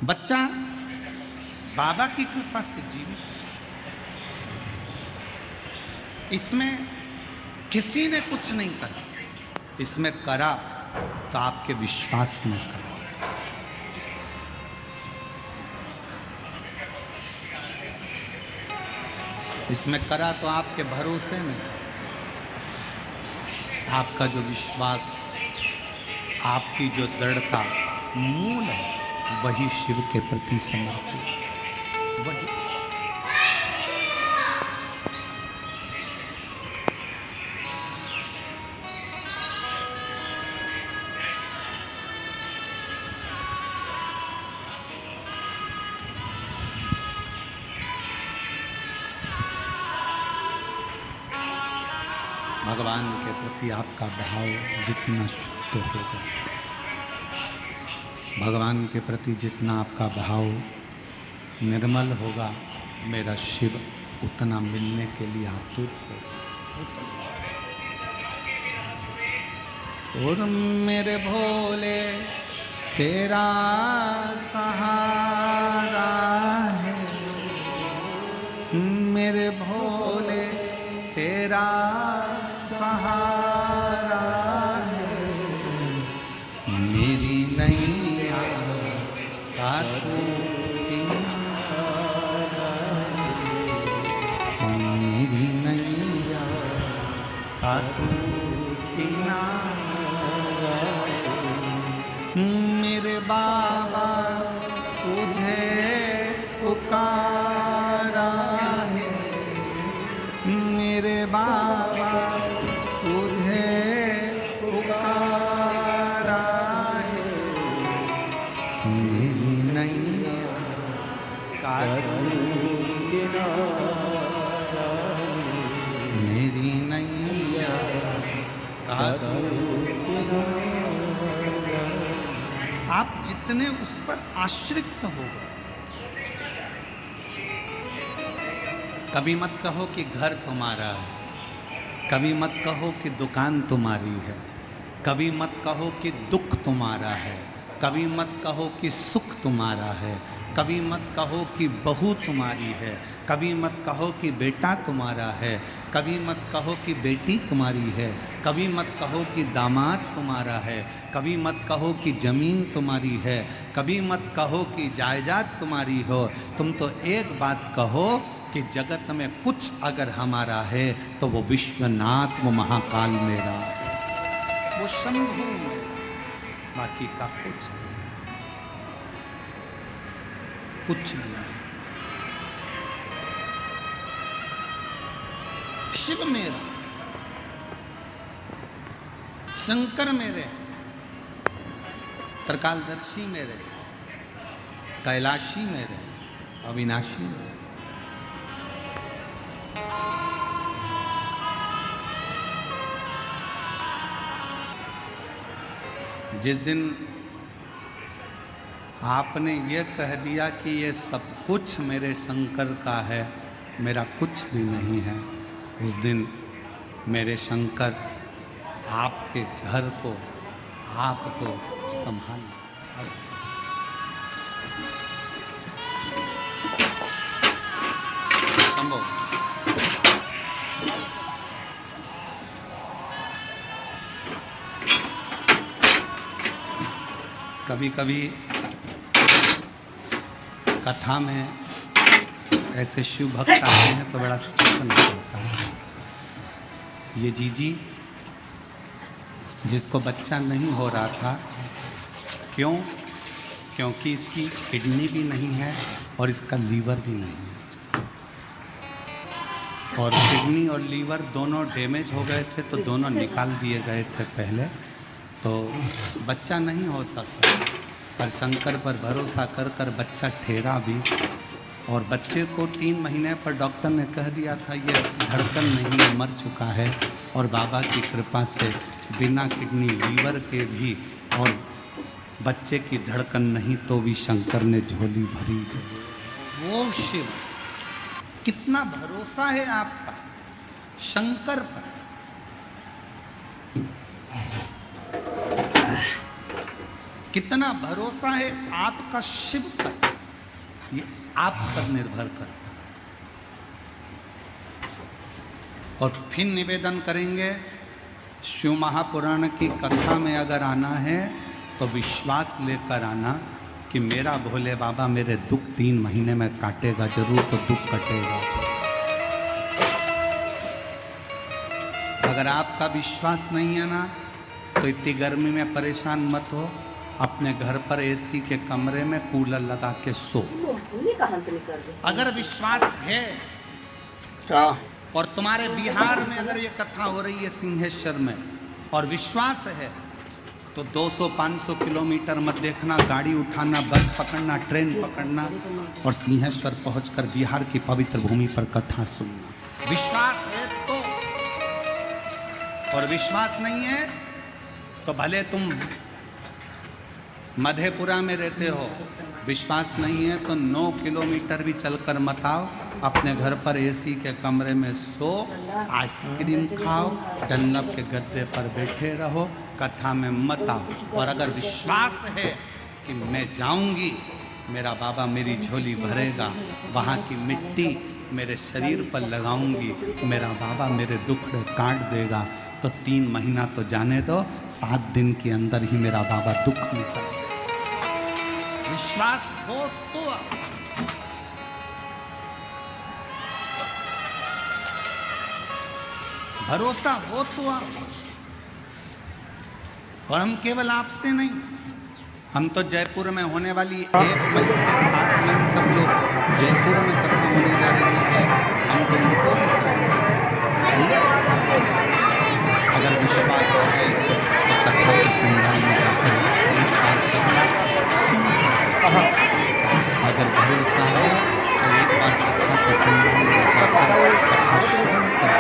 बच्चा बाबा की कृपा से जीवित है। इसमें किसी ने कुछ नहीं करा, इसमें करा तो आपके विश्वास में करा। इसमें करा तो आपके भरोसे में, आपका जो विश्वास, आपकी जो दृढ़ता मूल है, वही शिव के प्रति समर्पित, वही। भगवान के प्रति आपका भाव जितना शुद्ध होगा, भगवान के प्रति जितना आपका भाव निर्मल होगा, मेरा शिव उतना मिलने के लिए आतुर होगा। और मेरे भोले तेरा सहारा है, मेरे भोले तेरा सहारा है, मेरी नैया का तू किनारा है, मेरी नैया का तू किनारा है। मेरे बाबा तुझे पुकारा है, मेरे बाबा तुझे पुकारा है, मेरी नैया का तू किनारा, मेरी नैया का तू किनारा। आप जितने उस पर आश्रित हो गए, कभी मत कहो कि घर तुम्हारा है, कभी मत कहो कि दुकान तुम्हारी है, कभी मत कहो कि दुख तुम्हारा है, कभी मत कहो कि सुख तुम्हारा है, कभी मत कहो कि बहू तुम्हारी है, कभी मत कहो कि बेटा तुम्हारा है, कभी मत कहो कि बेटी तुम्हारी है, कभी मत कहो कि दामाद तुम्हारा है, कभी मत कहो कि ज़मीन तुम्हारी है, कभी मत कहो कि जायदाद तुम्हारी हो। तुम तो एक बात कहो कि जगत में कुछ अगर हमारा है तो वो विश्वनाथ, वो महाकाल मेरा है, वो शंभु है, बाकी का कुछ नहीं, कुछ भी नहीं। शिव मेरा, शंकर मेरे, त्रिकालदर्शी मेरे, कैलाशी मेरे, अविनाशी मेरे। जिस दिन आपने ये कह दिया कि ये सब कुछ मेरे शंकर का है, मेरा कुछ भी नहीं है, उस दिन मेरे शंकर आपके घर को, आपको संभालना। संभव कभी कभी कथा में ऐसे शिव भक्त आते हैं तो बड़ा सूचन होता है। ये जीजी जिसको बच्चा नहीं हो रहा था, क्यों? क्योंकि इसकी किडनी भी नहीं है और इसका लीवर भी नहीं है, और किडनी और लीवर दोनों डैमेज हो गए थे तो दोनों निकाल दिए गए थे पहले, तो बच्चा नहीं हो सकता। पर शंकर पर भरोसा कर कर बच्चा ठहरा भी, और बच्चे को 3 महीने पर डॉक्टर ने कह दिया था ये धड़कन नहीं है, मर चुका है, और बाबा की कृपा से बिना किडनी लीवर के भी और बच्चे की धड़कन नहीं तो भी शंकर ने झोली भरी। वो शिव, कितना भरोसा है आपका शंकर पर। कितना भरोसा है आपका शिव पर, ये आप पर निर्भर करता है। और फिर निवेदन करेंगे, शिव महापुराण की कथा में अगर आना है तो विश्वास लेकर आना कि मेरा भोले बाबा मेरे दुख 3 महीने में काटेगा जरूर, तो दुख कटेगा। अगर आपका विश्वास नहीं है ना तो इतनी गर्मी में परेशान मत हो, अपने घर पर एसी के कमरे में कूलर लगा के सो। अगर विश्वास है और तुम्हारे बिहार में अगर ये कथा हो रही है सिंहेश्वर में और विश्वास है तो 200-500 किलोमीटर मत देखना, गाड़ी उठाना, बस पकड़ना, ट्रेन पकड़ना और सिंहेश्वर पहुंचकर बिहार की पवित्र भूमि पर कथा सुनना। विश्वास है तो, और विश्वास नहीं है तो भले तुम मधेपुरा में रहते हो, विश्वास नहीं है तो 9 किलोमीटर भी चलकर मत आओ, अपने घर पर एसी के कमरे में सो, आइसक्रीम खाओ, डल्लब के गद्दे पर बैठे रहो, कथा में मत आओ। और अगर विश्वास है कि मैं जाऊंगी, मेरा बाबा मेरी झोली भरेगा, वहाँ की मिट्टी मेरे शरीर पर लगाऊंगी, मेरा बाबा मेरे दुख काट देगा, तो 3 महीना तो जाने दो, 7 दिन के अंदर ही मेरा बाबा दुख निकाल। विश्वास हो तो भरोसा हो तो और हम केवल आपसे नहीं, हम तो जयपुर में होने वाली 1 मई से 7 मई तक जो जयपुर में कथा होने जा रही है, हम तो उनको भी करेंगे। अगर विश्वास है तो कथा के पंडाल में जाकर एक बार कथा सुन कर, अगर भरोसा है तो एक बार कथा के पंडाल में जाकर कथा श्रवण कर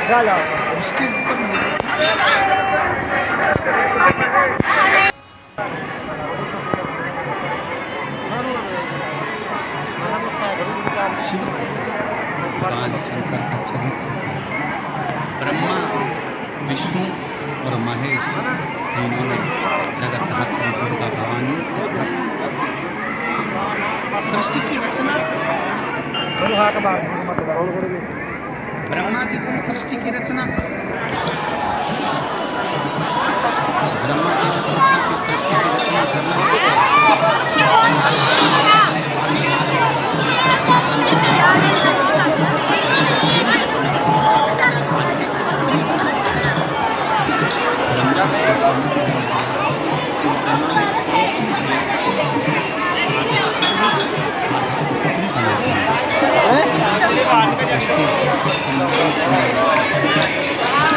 क्या देता है उसके ऊपर शिव भगवान शंकर का चरित्र, ब्रह्मा, विष्णु और महेश तीनों ने जगत धात्री दुर्गा भवानी से सृष्टि की रचना कर। ब्रह्मा जी तुम सृष्टि की रचना करो। ब्रह्मा जी ने पूछा कि सृष्टि की रचना करना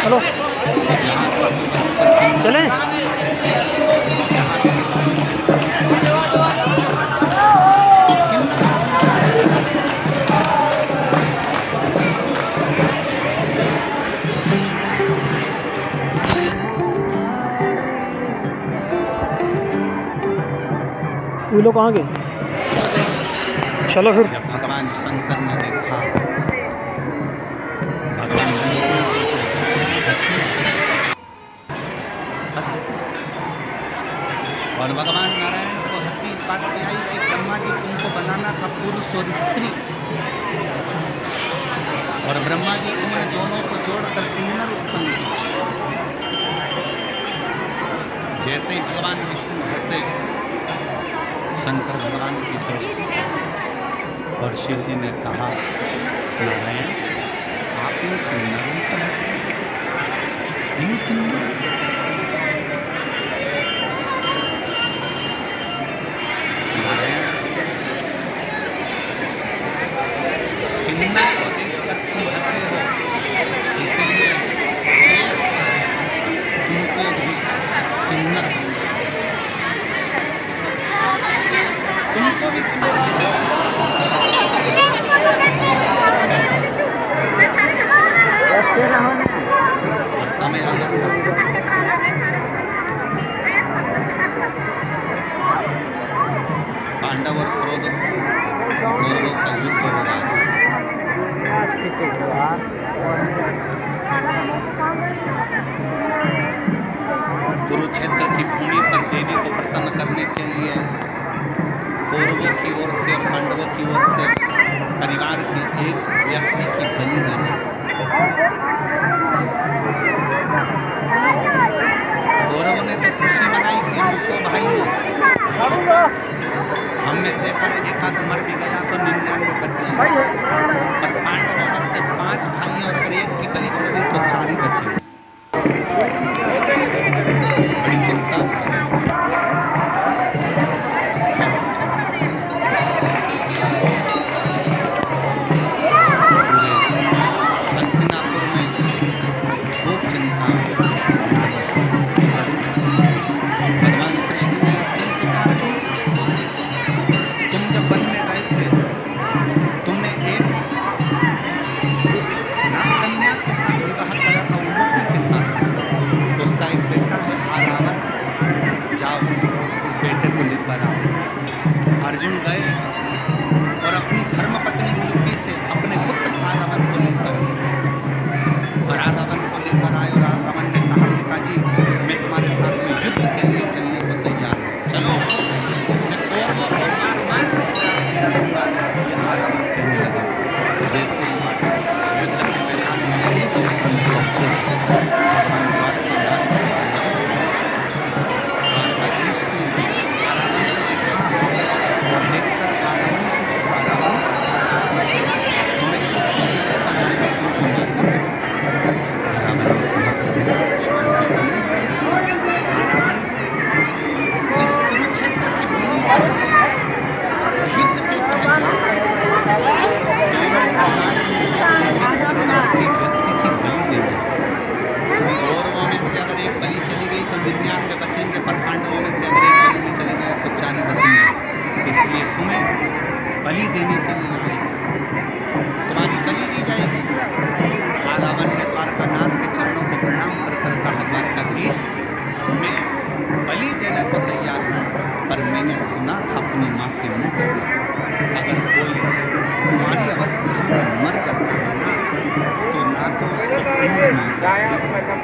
चलो चलें। वो लोग कहाँ गए? चलो फिर। जब भगवान शंकर ने देखा, भगवान और भगवान नारायण को हंसी इस बात पे आई कि ब्रह्मा जी तुमको बनाना था पुरुष और स्त्री, और ब्रह्मा जी तुमने दोनों को जोड़कर किन्नर उत्पन्न किया। जैसे ही भगवान विष्णु हंसे, शंकर भगवान की दृष्टि और शिव जी ने कहा, नारायण आपने किन्नरों पर हंसा, इन किन्नरों को देखकर तुम हंसे हो, इसलिए तुमको भी किन्नर, तुमको भी किन्नर और समय आया था। पांडव और कौरवों का युद्ध हो रहा था। के लिए कौरवों की ओर से और पांडवों की ओर से परिवार के एक व्यक्ति की बलि देना। कौरवों ने तो खुशी मनाई कि हम 100 भाई हैं, हम में से अगर एक आध मर भी गया तो 99 बच जाएंगे, और पांडवों में से 5 भाई हैं और अगर एक की बलि चली गई तो 4 ही बचेंगे। बड़ी चिंता पड़ गई, बहुत चिंता। पूरे हस्तिनापुर में खूब चिंता पांडवों को करी। भगवान कृष्ण ने अर्जुन से कहा, अर्जुन तुम जब वन में गए थे तुमने एक नागकन्या के साथ विवाह करा था, उलूपी के साथ। उसका एक बेटा है आरावन, जाओ उस बेटे को लेकर आओ। अर्जुन गए और अपनी धर्मपत्नी उलूपी से अपने पुत्र आरावन को लेकर आए, और आरावन को लेकर आए। और आरावन ने कहा, पिताजी मैं तुम्हारे साथ में युद्ध के लिए चलने को तैयार हूँ, चलो मैं कौरवों को मार मार गिरा दूंगा। ये आरावन कहने लगा। जैसे ही युद्ध के मैदान में कुरुक्षेत्र में पहुंचे, भगवान द्वारकानाथ को द्वारकाधीश ने आरावन को देखा और देखकर आरावन से कहा, आरावन तुम्हें इसलिए लेकर आए हो तुमको मारने को? आरावन ने कहा, प्रभु मुझे तो नहीं मालूम। आरावन इस कुरुक्षेत्र की भूमि पर युद्ध के पहले दोनों परिवार में से एक एक परिवार के व्यक्ति की बलि देना है। कौरवों में से अगर एक बलि चली गई तो 99 बचेंगे, पर पांडवों में से अगर एक बलि में चले गए तो 4 ही बचेंगे। इसलिए तुम्हें बलि देने के लिए आए, तुम्हारी बलि दी जाएगी। आरावन ने द्वारकानाथ के चरणों को प्रणाम कर कर कहा, द्वारकाधीश मैं बलि देने को तैयार हूँ, पर मैंने सुना था अपनी माँ के मुख से, अगर कोई कुंवारी अवस्था में मर जाता है ना तो उसको पिंड मिलता है,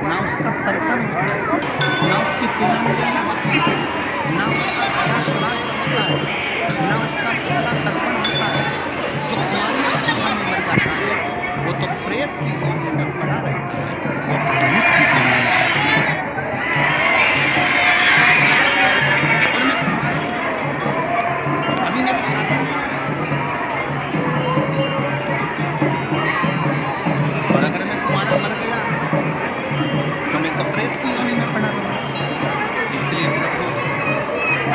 ना उसका तर्पण होता है, ना उसकी तिलांजलि होती है, ना उसका गया श्राद्ध होता है, ना उसका गंगा तर्पण होता है। जो कुंवारी अवस्था में मर जाता है वो तो प्रेत की योनि में पड़ा रहता है, वो भूत की योनि में पड़ा रहता है। और मैं कुंवारा, अभी मेरी शादी नहीं हुई, और अगर मैं कुंवारा मर गया तो मैं तो प्रेत की योनि में पड़ा रहूंगा। इसलिए प्रभु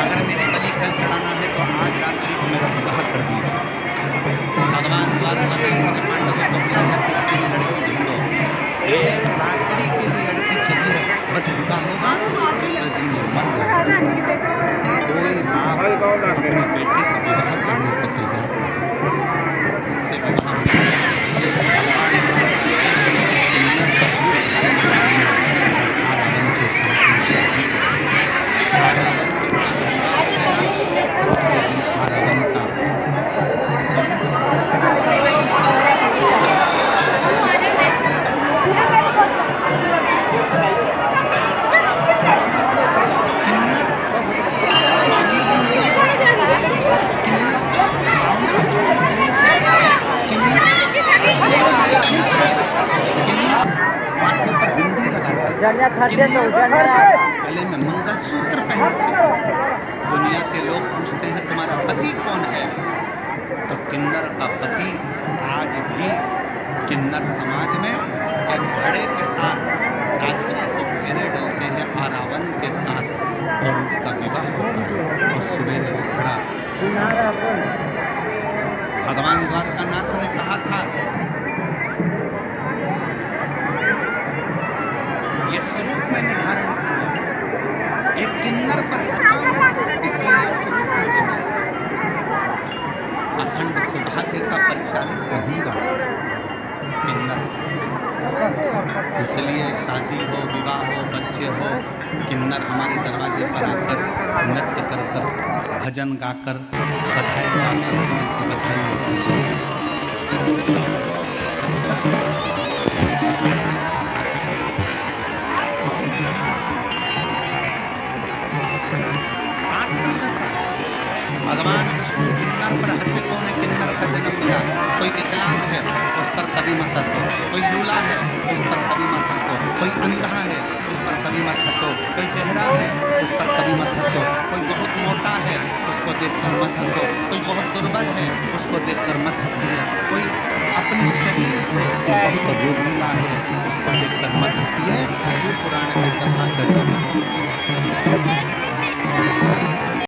अगर मेरी बलि कल चढ़ाना है तो आज रात्रि को मेरा विवाह कर दीजिए। भगवान द्वारकानाथ ने पांडवों को बुलाया कि इसके लिए लड़की ढूंढो, एक रात्रि के लिए लड़की चाहिए, बस विवाह होगा दूसरे दिन ये मर जाएगा। कोई बाप अपनी बेटी का विवाह करने को तैयार नहीं से विवाह भगवान आरावन के साथ शादी कर, आरावन के साथ दूसरे दिन आरावन का किन्नर मांगी सिंदूर किन्नर पाँव में चूड़ी किन्नर किन्नर माथे पर बिंदी लगाते, गले में मंगलसूत्र पहनते। दुनिया के लोग पूछते हैं तुम्हारा पति कौन है, तो किन्नर का पति आज भी किन्नर समाज में एक घड़े के साथ रात्रि को फेरे डलते हैं आरावन के साथ, और उसका विवाह होता है और सवेरे वो घड़ा। भगवान द्वारकानाथ ने कहा था ये स्वरूप मैंने धारण किया, एक किन्नर पर हंसा हूं, इसलिए ये स्वरूप मुझे मिला। अखंड सौभाग्य का परिचालक रहूंगा किन्नर, इसलिए शादी हो, विवाह हो, बच्चे हो, किन्नर हमारे दरवाजे पर आकर नृत्य कर कर, भजन गाकर, बधाई गाकर थोड़ी सी बधाई लेकर जाते। शास्त्र का भगवान विष्णु किन्नर पर हंसे तो उन्हें किन्नर का जन्म मिला। कोई विकलांग है उस पर कभी मत हंसो, कोई लूला है उस पर कभी मत हंसो, कोई अंधा है उस पर कभी मत हंसो, कोई बहरा है उस पर कभी मत हंसो, कोई बहुत मोटा है उसको देखकर मत हंसो, कोई बहुत दुर्बल है उसको देखकर मत हंसिए, कोई अपने शरीर से बहुत रोगीला है उसको देखकर मत हंसिए। शिव पुराण की कथा कर